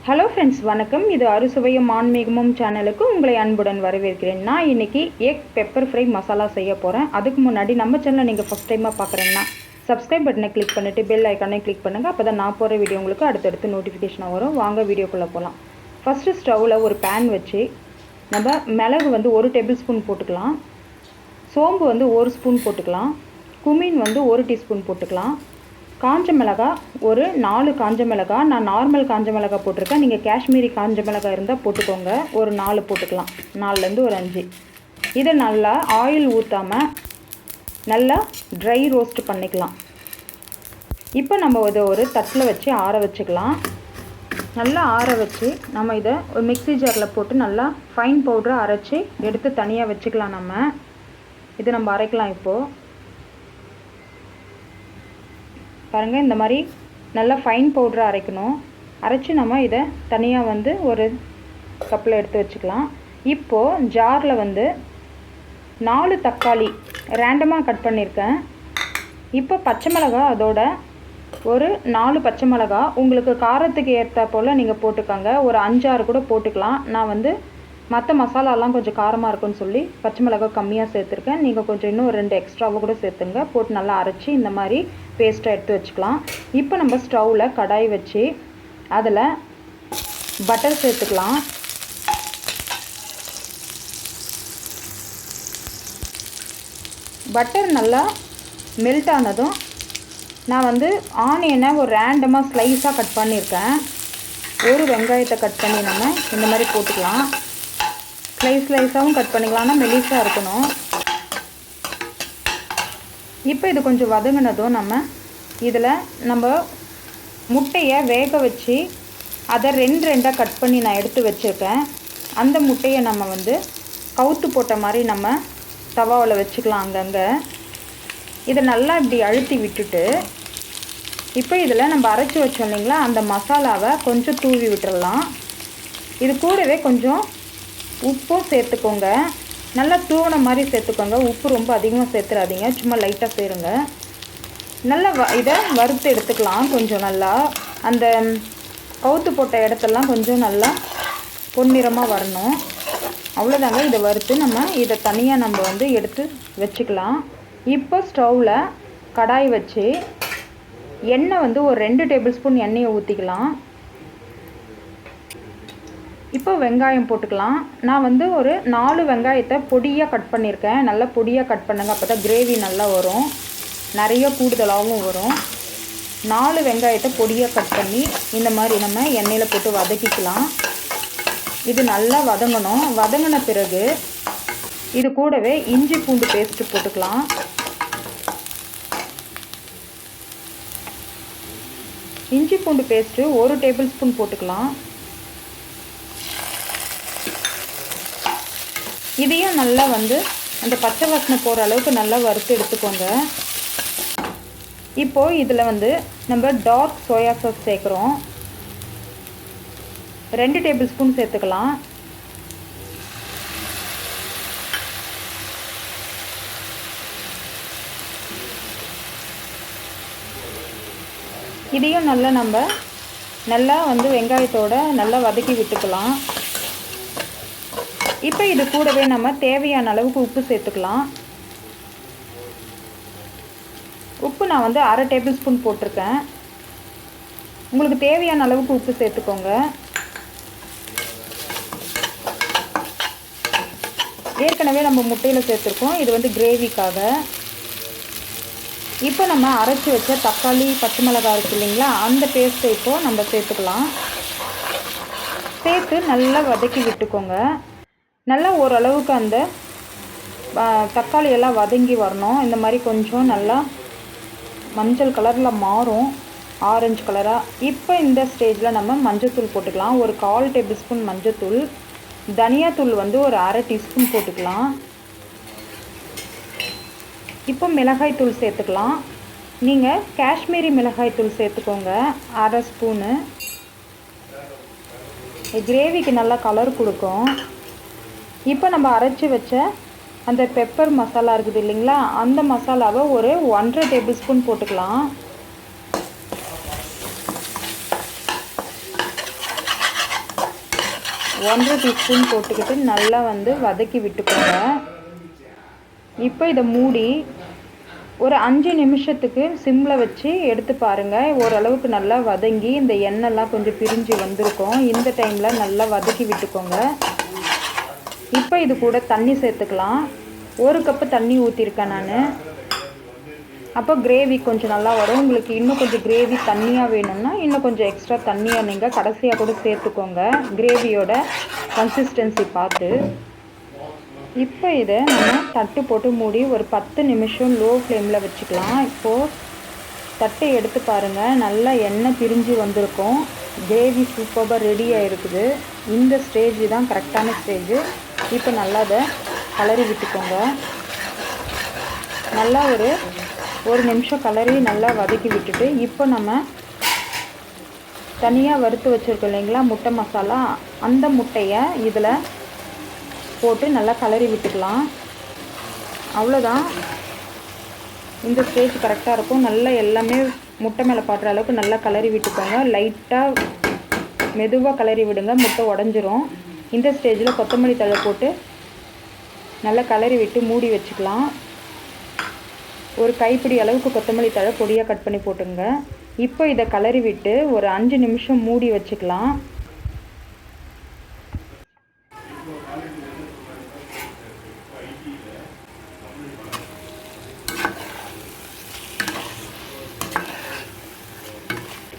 Hello friends, வணக்கம். இது அறுசுவையும் ஆன்மீகமும் சேனலுக்கு உங்களை அன்புடன் வரவேற்கிறேன். நான் இன்றைக்கி எக் பெப்பர் ஃப்ரை மசாலா செய்ய போகிறேன். அதுக்கு முன்னாடி நம்ம சேனலை நீங்கள் ஃபஸ்ட் டைமாக பார்க்குறீங்கன்னா சப்ஸ்கிரைப் பட்டனை கிளிக் பண்ணிவிட்டு பெல் ஐக்கானை கிளிக் பண்ணுங்கள். அப்போ தான் நான் போகிற வீடியோ உங்களுக்கு அடுத்தடுத்து நோட்டிஃபிகேஷனாக வரும். வாங்க வீடியோக்குள்ளே போகலாம். ஃபஸ்ட்டு ஸ்டவ்வில் ஒரு பேன் வச்சு நம்ம மிளகு 1 டேபிள் ஸ்பூன் போட்டுக்கலாம். சோம்பு 1 ஸ்பூன் போட்டுக்கலாம். குமின் 1 டீஸ்பூன் போட்டுக்கலாம். காஞ்ச மிளகாய் ஒரு 4 காஞ்ச மிளகாய், நான் நார்மல் காஞ்ச மிளகாய் போட்டிருக்கேன். நீங்கள் காஷ்மீரி காஞ்ச மிளகாய் இருந்தால் போட்டுக்கோங்க. ஒரு 4 போட்டுக்கலாம், 4லேருந்து ஒரு 5. இதை நல்லா ஆயில் ஊற்றாமல் நல்லா ட்ரை ரோஸ்ட் பண்ணிக்கலாம். இப்போ நம்ம இதை ஒரு தட்டில் வச்சு ஆற வச்சுக்கலாம். நல்லா ஆற வச்சு நம்ம இதை ஒரு மிக்ஸி ஜாரில் போட்டு நல்லா ஃபைன் பவுடரை அரைச்சி எடுத்து தனியாக வச்சுக்கலாம். இதை நம்ம அரைக்கலாம். இப்போது பாருங்கள், இந்த மாதிரி நல்லா ஃபைன் பவுடரை அரைக்கணும். அரைச்சி நம்ம இதை தனியாக ஒரு கப்பில் எடுத்து வச்சுக்கலாம். இப்போது ஜாரில் 4 தக்காளி ரேண்டமாக கட் பண்ணியிருக்கேன். இப்போ பச்சை மிளகாய், அதோட ஒரு 4 பச்சை மிளகாய் உங்களுக்கு காரத்துக்கு ஏற்ற போல் நீங்கள் போட்டுக்கோங்க. ஒரு 5-6 கூட போட்டுக்கலாம். நான் மற்ற மசாலாலாம் கொஞ்சம் காரமாக இருக்குன்னு சொல்லி பச்சை மிளகாய் கம்மியாக சேர்த்துருக்கேன். நீங்கள் கொஞ்சம் இன்னும் ஒரு 2 எக்ஸ்ட்ராவை கூட சேர்த்துங்க. போட்டு நல்லா அரைச்சி இந்த மாதிரி பேஸ்ட்டாக எடுத்து வச்சுக்கலாம். இப்போ நம்ம ஸ்டவ்வில் கடாய் வச்சு அதில் பட்டர் சேர்த்துக்கலாம். பட்டர் நல்லா மெல்ட் ஆனதும் நான் ஆனியனை ஒரு ரேண்டமாக ஸ்லைஸாக கட் பண்ணியிருக்கேன். ஒரு வெங்காயத்தை கட் பண்ணி நம்ம இந்த மாதிரி போட்டுக்கலாம். ஸ்லைஸாகவும் கட் பண்ணிக்கலாம்னா மெலிசாக இருக்கணும். இப்போ இது கொஞ்சம் வதங்கினதும் நம்ம முட்டையை வேக வச்சு அதை 2 கட் பண்ணி நான் எடுத்து வச்சுருக்கேன். அந்த முட்டையை நம்ம கவுத்து போட்ட மாதிரி நம்ம தவாவில் வச்சுக்கலாம். அங்கங்கே இதை நல்லா இப்படி அழுத்தி விட்டுட்டு இப்போ இதில் நம்ம அரைச்சி வச்சோம் இல்லைங்களா, அந்த மசாலாவை கொஞ்சம் தூவி விட்டுடலாம். இது கூடவே கொஞ்சம் உப்பும் சேர்த்துக்கோங்க. நல்லா தூவின மாதிரி சேர்த்துக்கோங்க. உப்பு ரொம்ப அதிகமாக சேர்த்துடாதீங்க, சும்மா லைட்டாக சேருங்க. நல்லா இதை வறுத்து எடுத்துக்கலாம். கொஞ்சம் நல்லா அந்த கவுத்து போட்ட இடத்தெல்லாம் கொஞ்சம் நல்லா பொன்னிறமாக வரணும். அவ்வளோதாங்க. இதை வறுத்து நம்ம இதை தனியாக நம்ம எடுத்து வச்சுக்கலாம். இப்போ ஸ்டவ்வில் கடாய் வச்சு எண்ணெய் ஒரு 2 டேபிள் ஸ்பூன் எண்ணெயை ஊற்றிக்கலாம். இப்போ வெங்காயம் போட்டுக்கலாம். நான் ஒரு 4 வெங்காயத்தை பொடியாக கட் பண்ணியிருக்கேன். நல்லா பொடியாக கட் பண்ணுங்க, அப்போ தான் கிரேவி நல்லா வரும், நிறைய கூடுதலாகவும் வரும். 4 வெங்காயத்தை பொடியாக கட் பண்ணி இந்த மாதிரி நம்ம எண்ணெயில் போட்டு வதக்கிக்கலாம். இது நல்லா வதங்கணும். வதங்கின பிறகு இது கூடவே இஞ்சி பூண்டு பேஸ்ட்டு போட்டுக்கலாம். இஞ்சி பூண்டு பேஸ்ட்டு 1 டேபிள் ஸ்பூன் போட்டுக்கலாம். இதையும் நல்லா அந்த பச்சை வாசனை போகிற அளவுக்கு நல்லா வறுத்து எடுத்துக்கோங்க. இப்போது இதில் நம்ம டார்க் சோயா சாஸ் சேர்க்குறோம். 2 டேபிள் ஸ்பூன் சேர்த்துக்கலாம். இதையும் நல்லா நம்ம வெங்காயத்தோடு நல்லா வதக்கி விட்டுக்கலாம். இப்போ இது கூடவே நம்ம தேவையான அளவுக்கு உப்பு சேர்த்துக்கலாம். உப்பு நான் 1/2 டேபிள் ஸ்பூன் போட்டிருக்கேன். உங்களுக்கு தேவையான அளவுக்கு உப்பு சேர்த்துக்கோங்க. ஏற்கனவே நம்ம முட்டையில் சேர்த்துருக்கோம். இது கிரேவிக்காக. இப்போ நம்ம அரைச்சி வச்ச தக்காளி பச்சை மிளகாய் இருக்குது இல்லைங்களா, அந்த பேஸ்ட்டை இப்போது நம்ம சேர்த்துக்கலாம். சேர்த்து நல்லா வதக்கி விட்டுக்கோங்க. நல்லா ஓரளவுக்கு அந்த தக்காளி எல்லாம் வதங்கி வரணும். இந்த மாதிரி கொஞ்சம் நல்லா மஞ்சள் கலரில் மாறும், ஆரஞ்சு கலராக. இப்போ இந்த ஸ்டேஜில் நம்ம மஞ்சத்தூள் போட்டுக்கலாம். ஒரு 1/4 டேபிள் ஸ்பூன் மஞ்சத்தூள். தனியாத்தூள் ஒரு 1/2 டீஸ்பூன் போட்டுக்கலாம். இப்போ மிளகாய்த்தூள் சேர்த்துக்கலாம். நீங்கள் காஷ்மீரி மிளகாய்த்தூள் சேர்த்துக்கோங்க, 1/2 ஸ்பூனு. கிரேவிக்கு நல்லா கலர் கொடுக்கும். இப்போ நம்ம அரைச்சி வச்ச அந்த பெப்பர் மசாலா இருக்குது இல்லைங்களா, அந்த மசாலாவை ஒரு 1/2 டேபிள் ஸ்பூன் போட்டுக்கலாம். 1½ டீஸ்பூன் போட்டுக்கிட்டு நல்லா வதக்கி விட்டுக்கோங்க. இப்போ இதை மூடி ஒரு 5 நிமிஷத்துக்கு சிம்மில் வச்சு எடுத்து பாருங்கள். ஓரளவுக்கு நல்லா வதங்கி இந்த எண்ணெய்லாம் கொஞ்சம் பிரிஞ்சு வந்திருக்கும். இந்த டைமில் நல்லா வதக்கி விட்டுக்கோங்க. இப்போ இது கூட தண்ணி சேர்த்துக்கலாம். 1 கப்பு தண்ணி ஊற்றிருக்கேன் நான். அப்போ கிரேவி கொஞ்சம் நல்லா வரும். உங்களுக்கு இன்னும் கொஞ்சம் கிரேவி தண்ணியாக வேணும்னா இன்னும் கொஞ்சம் எக்ஸ்ட்ரா தண்ணியாக நீங்கள் கடைசியாக கூட சேர்த்துக்கோங்க, கிரேவியோட கன்சிஸ்டன்சி பார்த்து. இப்போ இதை நம்ம தட்டு போட்டு மூடி ஒரு 10 நிமிஷம் லோ ஃப்ளேமில் வச்சுக்கலாம். இப்போது தட்டை எடுத்து பாருங்கள், நல்லா எண்ணெய் பிரிஞ்சு வந்திருக்கும். கிரேவி சூப்பராக ரெடி ஆகிருக்குது. இந்த ஸ்டேஜ் தான் கரெக்டான ஸ்டேஜு. இப்போ நல்லா அதை கலரி விட்டுக்கோங்க. நல்லா ஒரு நிமிஷம் கலரி நல்லா வதக்கி விட்டுட்டு இப்போ நம்ம தனியாக வறுத்து வச்சுருக்கோம் இல்லைங்களா முட்டை மசாலா, அந்த முட்டையை இதில் போட்டு நல்லா கலரி விட்டுக்கலாம். அவ்வளோதான், இந்த ஸ்டேஜ் கரெக்டாக இருக்கும். நல்லா எல்லாமே முட்டை மேலே பாடுற அளவுக்கு நல்லா கலரி விட்டுக்கோங்க. லைட்டாக மெதுவாக கலரி விடுங்க, முட்டை உடஞ்சிரும். இந்த ஸ்டேஜில் கொத்தமல்லி தழை போட்டு நல்லா கலரி விட்டு மூடி வச்சுக்கலாம். ஒரு கைப்பிடி அளவுக்கு கொத்தமல்லி தழை பொடியாக கட் பண்ணி போட்டுங்க. இப்போ இதை கலரி விட்டு ஒரு 5 நிமிஷம் மூடி வச்சுக்கலாம்.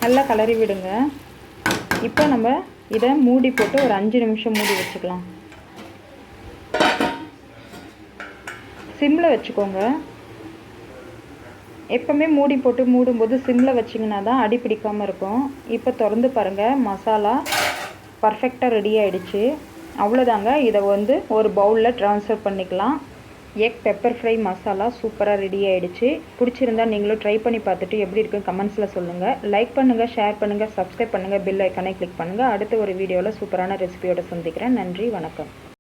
நல்லா கலரி விடுங்க. இப்போ நம்ம இதை மூடி போட்டு ஒரு 5 நிமிஷம் மூடி வச்சுக்கலாம். சிம்மில் வச்சுக்கோங்க. எப்போவுமே மூடி போட்டு மூடும்போது சிம்மில் வச்சிங்கன்னா தான் அடி பிடிக்காமல் இருக்கும். இப்போ திறந்து பாருங்கள், மசாலா பர்ஃபெக்டாக ரெடி ஆகிடுச்சு. அவ்வளோதாங்க. இதை ஒரு பவுலில் ட்ரான்ஸ்ஃபர் பண்ணிக்கலாம். எக் பெப்பர் ஃப்ரை மசாலா சூப்பராக ரெடி ஆகிடுச்சு. பிடிச்சிருந்தா நீங்களும் ட்ரை பண்ணி பார்த்துட்டு எப்படி இருக்குன்னு கமெண்ட்ஸில் சொல்லுங்கள். லைக் பண்ணுங்கள், ஷேர் பண்ணுங்கள், சப்ஸ்கிரைப் பண்ணுங்கள், பெல் ஐக்கானை கிளிக் பண்ணுங்கள். அடுத்த ஒரு வீடியோவில் சூப்பரான ரெசிபியோடு சந்திக்கிறேன். நன்றி, வணக்கம்.